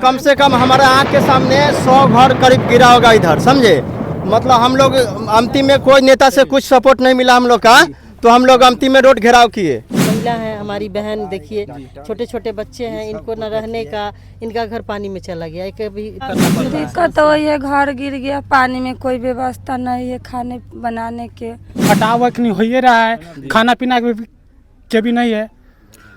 कम से कम हमारे आँख के सामने 100 घर करीब गिरा होगा इधर, समझे। मतलब हम लोग अंतिम में कोई नेता से कुछ सपोर्ट नहीं मिला हम लोग का, तो हम लोग अंतिम में रोड घेराव किए। महिला है हमारी बहन, देखिए छोटे छोटे बच्चे हैं, इनको न रहने का, इनका घर पानी में चला गया। एक भी दिक्कत तो वही है, घर गिर गया, पानी में कोई व्यवस्था नहीं है खाने बनाने के। कटाव नहीं हो ही रहा है, खाना पीना के भी नहीं है।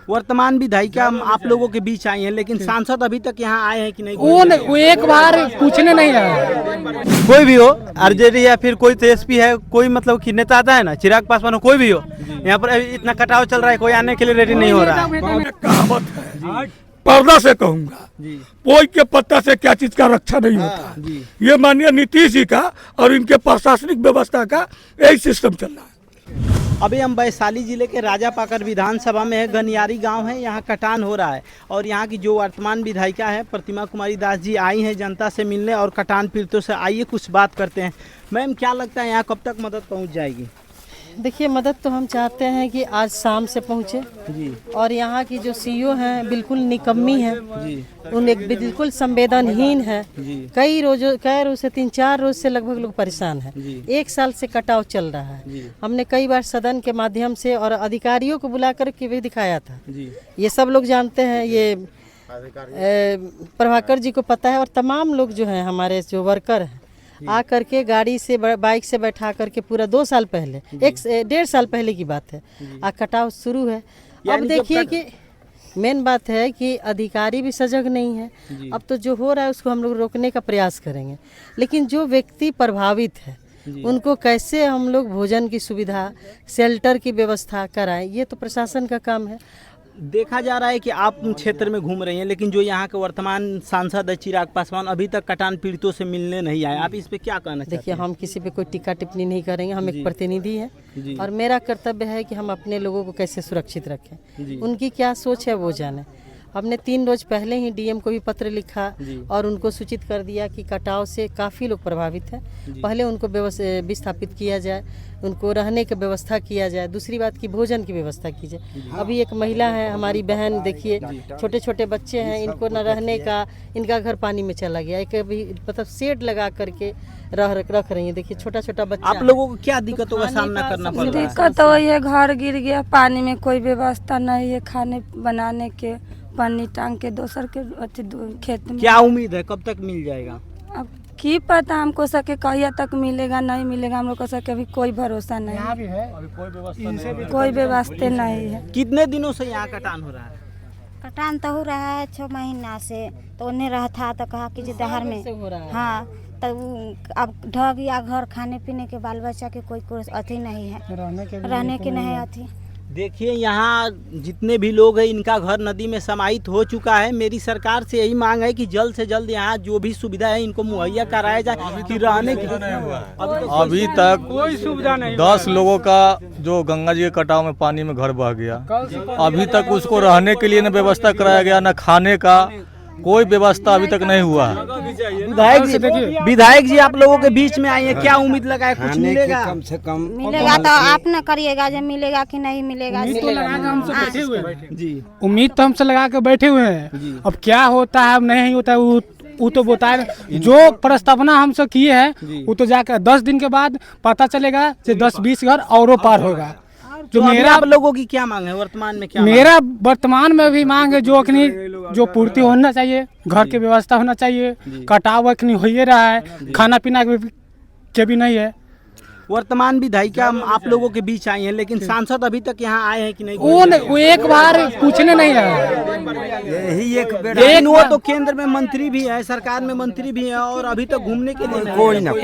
वर्तमान विधायिका आप लोगों के बीच आई हैं, लेकिन सांसद अभी तक यहाँ आए हैं कि नहीं? वो एक बार पूछने नहीं आया। कोई भी हो, आरजेडी या फिर कोई तेजस्वी है, कोई मतलब कि नेता आता है ना, चिराग पासवान हो, कोई भी हो, यहाँ पर इतना कटाव चल रहा है, कोई आने के लिए रेडी नहीं हो रहा है। कहावत है, पर्दा से कहूंगा, पोई के पत्ता से क्या चीज का रक्षा नहीं होता। ये माननीय नीतीश जी का और इनके प्रशासनिक व्यवस्था का यही सिस्टम चल रहा है। अभी हम वैशाली जिले के राजापाकर विधानसभा में है, गनियारी गांव है, यहाँ कटान हो रहा है और यहाँ की जो वर्तमान विधायिका है प्रतिमा कुमारी दास जी आई हैं जनता से मिलने और कटान पीड़ितों से। आइए कुछ बात करते हैं। मैम, क्या लगता है यहाँ कब तक मदद पहुँच जाएगी? देखिए, मदद तो हम चाहते हैं कि आज शाम से पहुँचे जी। और यहाँ की जो सीईओ हैं बिल्कुल निकम्मी है जी, उन्हें बिल्कुल संवेदनहीन है। कई रोज से 3-4 रोज से लगभग लोग परेशान हैं। 1 साल से कटाव चल रहा है। हमने कई बार सदन के माध्यम से और अधिकारियों को बुला कर के भी दिखाया था। ये सब लोग जानते हैं, ये प्रभाकर जी को पता है और तमाम लोग जो हैं हमारे जो वर्कर हैं आ करके गाड़ी से बाइक से बैठा करके पूरा 2 साल पहले, 1-1.5 साल पहले की बात है, कटाव शुरू है। अब देखिए कि मेन बात है कि अधिकारी भी सजग नहीं है। अब तो जो हो रहा है उसको हम लोग रोकने का प्रयास करेंगे, लेकिन जो व्यक्ति प्रभावित है उनको कैसे हम लोग भोजन की सुविधा, शेल्टर की व्यवस्था कराएं, ये तो प्रशासन का काम है। देखा जा रहा है कि आप क्षेत्र में घूम रही हैं, लेकिन जो यहाँ के वर्तमान सांसद है चिराग पासवान अभी तक कटान पीड़ितों से मिलने नहीं आए। आप इस पे क्या कहना चाहते हैं? देखिए, हम किसी पे कोई टिक्का टिप्पणी नहीं करेंगे, हम एक प्रतिनिधि हैं और मेरा कर्तव्य है कि हम अपने लोगों को कैसे सुरक्षित रखें। उनकी क्या सोच है वो जाने। हमने 3 रोज पहले ही डीएम को भी पत्र लिखा और उनको सूचित कर दिया कि कटाव से काफ़ी लोग प्रभावित हैं, पहले उनको विस्थापित किया जाए, उनको रहने की व्यवस्था किया जाए, दूसरी बात की भोजन की व्यवस्था की जाए। अभी एक महिला है हमारी बहन, देखिए छोटे छोटे बच्चे हैं, इनको न रहने का, इनका घर पानी में चला गया। एक भी मतलब शेड लगा करके रख रही है। देखिए छोटा छोटा बच्चा। आप लोगों को क्या दिक्कतों का सामना करना पड़ रहा है? दिक्कत तो वही है, घर गिर गया, पानी में कोई व्यवस्था नहीं है खाने बनाने के, पानी टांग के दोसर के खेत में। क्या उम्मीद है कब तक मिल जाएगा? अब की पता हमको सके कहिया तक मिलेगा नहीं मिलेगा, हम लोग को सके अभी कोई भरोसा नहीं है, कोई व्यवस्था नहीं है। कितने दिनों से यहाँ कटान हो रहा है? कटान तो हो रहा है 6 महीना से। तो उन्हें रहा था तो कहा कि जो दहर में हाँ, तो अब ढह गया घर, खाने पीने के, बाल बच्चा के कोई अथी नहीं है, रहने के नहीं अथी। देखिए, यहाँ जितने भी लोग हैं इनका घर नदी में समाहित हो चुका है। मेरी सरकार से यही मांग है कि जल्द से जल्द यहाँ जो भी सुविधा है इनको मुहैया कराया जाए कि रहने की। अभी तक कोई सुविधा नहीं। 10 लोगों का जो गंगा जी के कटाव में पानी में घर बह गया, अभी तक उसको रहने के लिए न व्यवस्था कराया गया, न खाने का कोई व्यवस्था अभी तक नहीं हुआ है। विधायक जी आप लोगों के बीच में आए हैं, क्या उम्मीद लगा है कुछ मिलेगा? कम से कम मिलेगा तो आप न करिएगा, जब मिलेगा कि नहीं मिलेगा। उम्मीद तो हमसे लगा के बैठे हुए हैं, अब क्या होता है अब नहीं होता है वो तो बताए। जो प्रस्तावना हमसे किए हैं वो तो जाकर 10 दिन के बाद पता चलेगा कि 10-20 घर और पार होगा। जो मेरा आप लोगों की क्या मांग है वर्तमान में? क्या मेरा वर्तमान में भी मांग है जो पूर्ति होना चाहिए, घर की व्यवस्था होना चाहिए। कटाव हो ही रहा है, खाना पीना के भी नहीं है। वर्तमान विधायिका आप लोगों के बीच आई हैं, लेकिन सांसद अभी तक यहाँ आए हैं कि नहीं? वो एक बार पूछने नहीं आया। लेकिन वो तो केंद्र में मंत्री भी है, सरकार में मंत्री भी है और अभी तक घूमने के लिए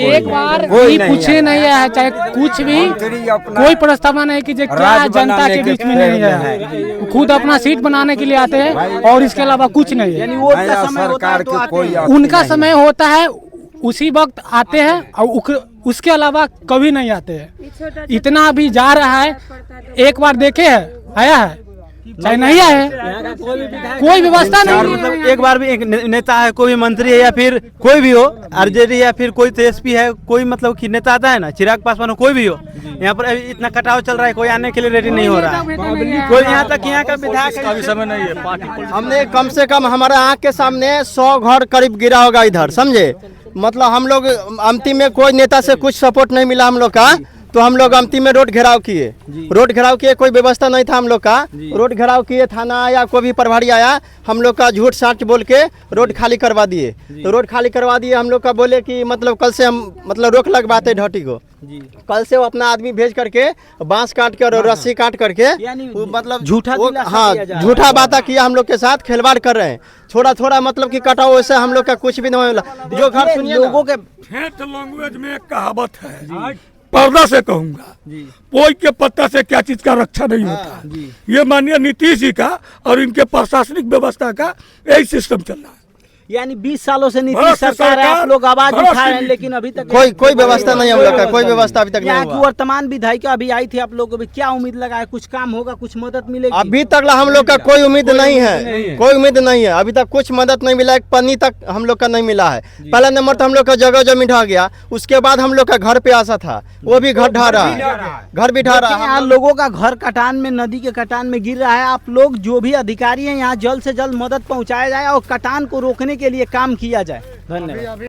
एक बार कोई पूछने नहीं आया, चाहे कुछ भी कोई प्रस्तावना नहीं कि क्या जनता के बीच में नहीं है। खुद अपना सीट बनाने के लिए आते हैं और इसके अलावा कुछ नहीं है। उनका समय होता है उसी वक्त आते हैं और उसके अलावा कभी नहीं आते हैं। इतना भी जा रहा है, एक बार देखे है, आया है चाहे नहीं आए, कोई व्यवस्था नहीं है। मतलब एक बार भी एक नेता है, कोई मंत्री है या फिर कोई भी हो, आरजेडी या फिर कोई तेजस्वी है, कोई मतलब कि नेता आता है ना, चिराग पासवान हो, कोई भी हो, यहाँ पर अभी इतना कटाव चल रहा है, कोई आने के लिए रेडी नहीं हो रहा है। कोई यहाँ तक यहाँ का विधायक का भी समय नहीं है पार्टी हमने कम से कम हमारे आँख के सामने 100 घर करीब गिरा होगा इधर, समझे। मतलब हम लोग अंतिम में कोई नेता से कुछ सपोर्ट नहीं मिला हम लोग का, तो हम लोग अंतिम में रोड घेराव किए। रोड घेराव किए, कोई व्यवस्था नहीं था हम लोग का, रोड घेराव किए, थाना आया, कोई भी प्रभारी आया, हम लोग का झूठ साठ बोल के रोड खाली करवा दिए। तो रोड खाली करवा दिए, हम लोग का बोले कि मतलब कल से हम मतलब रोक लगवाते ढटी को। कल से वो अपना आदमी भेज करके बांस काट के और रस्सी काट करके वो मतलब झूठा हाँ झूठा बात किया, हम लोग के साथ खिलवाड़ कर रहे हैं। थोड़ा थोड़ा मतलब कि कटाओ, वैसे हम लोग का कुछ भी नहीं होला। जो घर सुनिए लोगों के ठेठ लैंग्वेज में एक कहावत है, पर्दा से कहूंगा, पोई के पत्ता से क्या चीज का रक्षा नहीं होता। ये माननीय नीतीश जी का और इनके प्रशासनिक व्यवस्था का यही सिस्टम चल रहा है। यानी 20 सालों से नीतीश सरकार है, आप लोग आवाज उठा रहे हैं, लेकिन अभी तक कोई व्यवस्था नहीं हम लोग का, कोई व्यवस्था अभी तक नहीं यहाँ की हुआ। वर्तमान विधायिका अभी आई थी, आप लोगों को भी क्या उम्मीद लगा है, कुछ काम होगा, कुछ मदद मिलेगी? अभी तक हम लोग का कोई उम्मीद नहीं है, कोई उम्मीद नहीं है। अभी तक कुछ मदद नहीं मिला, एक पन्नी तक हम लोग का नहीं मिला है। पहला नंबर तो हम लोग का जगह जमीन ढह गया, उसके बाद हम लोग का घर पे आशा था, वो भी घर ढह रहा है, घर भी ढह रहा है। यहाँ लोगों का घर कटान में, नदी के कटान में गिर रहा है। आप लोग जो भी अधिकारी हैं यहाँ जल्द से जल्द मदद पहुँचाया जाए और कटान को रोकने के लिए काम किया जाए। धन्यवाद।